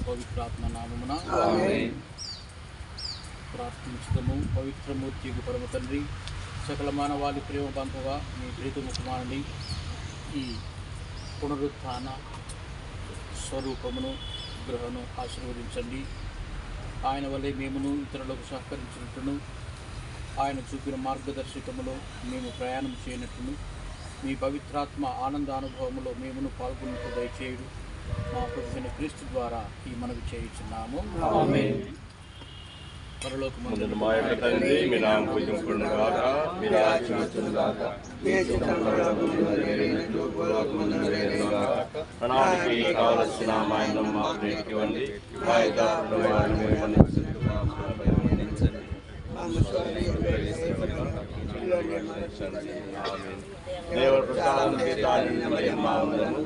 పవిత్రాత్మ నామమున ప్రార్థించుదము. పవిత్రమూర్తికి పరమ తండ్రి, సకల మానవాళి ప్రేమ పంపగా మీ ప్రీతము కుమారుని ఈ పునరుత్థాన స్వరూపమును గ్రహను ఆశీర్వదించండి. ఆయన వల్లే మేమును ఇతరులకు సహకరించినట్టును, ఆయన చూపిన మార్గదర్శకములో మేము ప్రయాణం చేయనట్టును, మీ పవిత్రాత్మ ఆనంద అనుభవములో మేమును పాల్గొన్నట్టు దయచేయుడు. మా ప్రభువైన క్రీస్తు ద్వారా ఈ మనవి చేయుచున్నాము. ఆమేన్. పరలోకమందున్న మా యొక్క తండ్రి, మీ నామము పూజింపబడునుగాక, మీ రాజ్యం వచ్చునుగాక, మీ చిత్తము నెరవేరునట్లు భూలోకమందున నెరవేరునుగాక. నానాటికి కావలసిన మా అన్నము మాకు నేటికి ఇవ్వండి, మా యథార్థుల వారిని మేము మన్నించున్నట్లు మా పాపములను మన్నించండి. దేవుడు ప్రసాదం చేత నిండిన మరియమ్మ వందనము.